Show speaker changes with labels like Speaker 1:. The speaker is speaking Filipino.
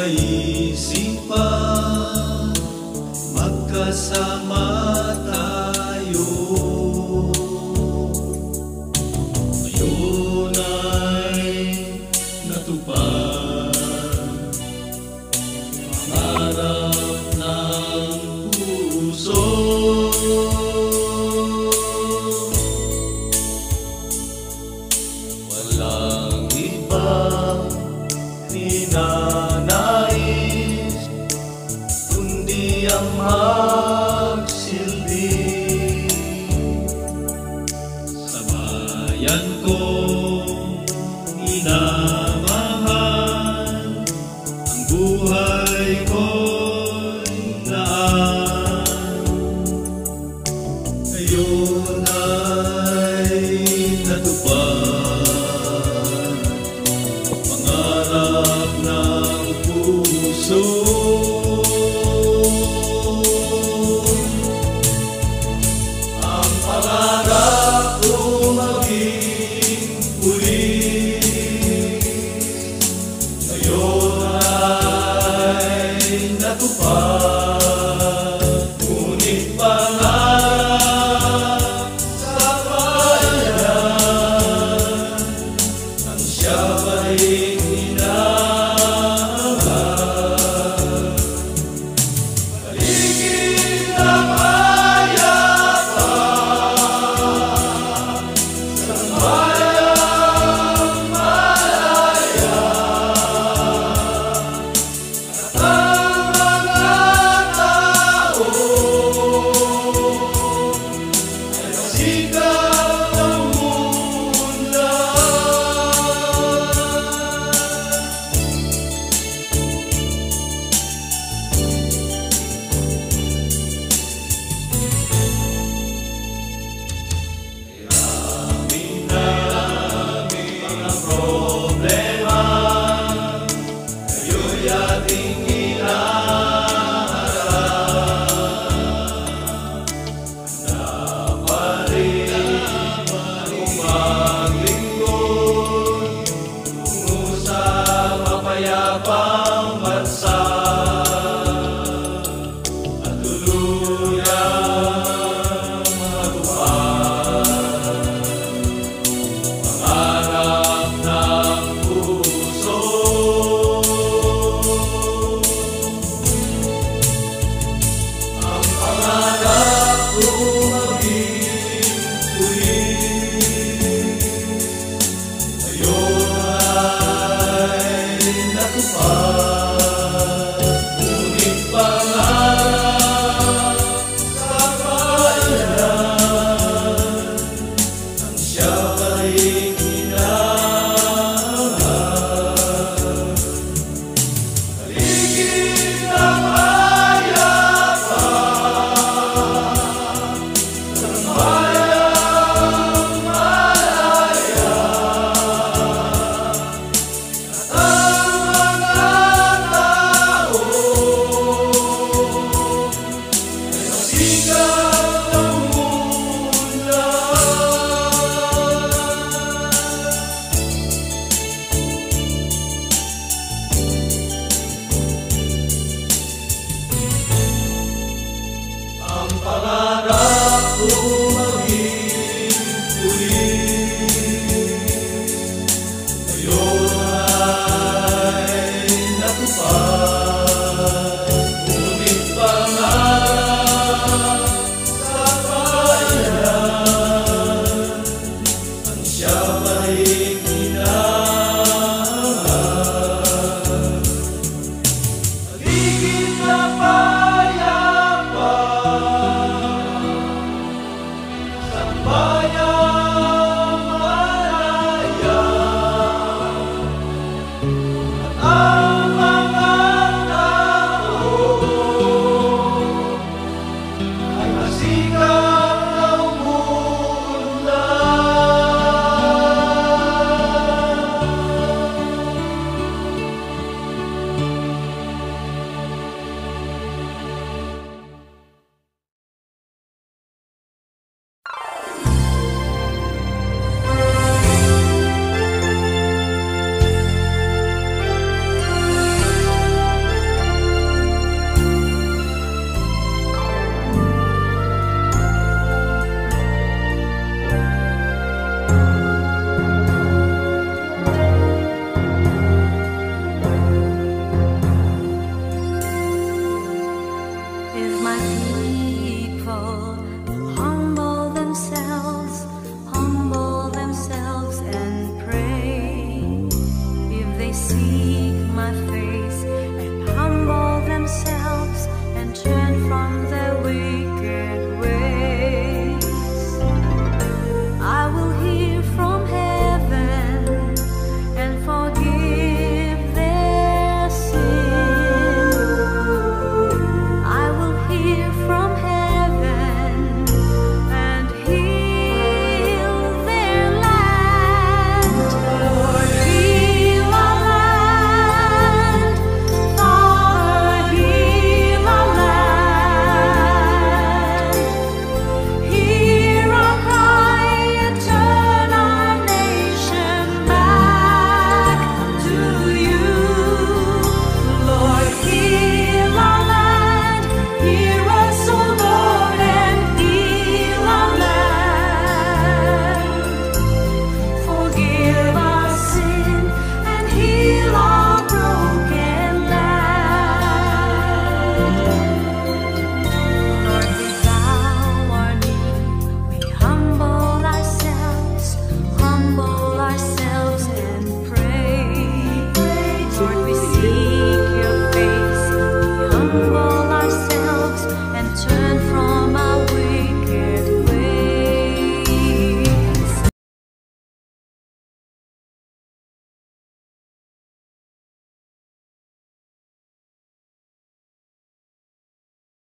Speaker 1: kaisipan, magkasama tayo. Ngayon ay natupad pangarap ng puso. Walang ibang ninanais kundi ang magsilbi sa bayan kong minamahal. Ang buhay ko'y laan, ngayon ay natupad pangarap ng puso. Ang pangarap ko maging pulis, ngayon ay natupad. Ngunit pangarap sa bayan ang siya ba'y hinahangad. Paligid na payapa sa bayang malaya, at ang mga tao ay sigaw ng mga problema, kayo'y ating hinaharap. Handa pa rin akong maglingkod tungo sa mapayapang bansa at tuluyang matupad pangarap ng puso. Ang pangarap ko maging pulis, ngayon ay natupad.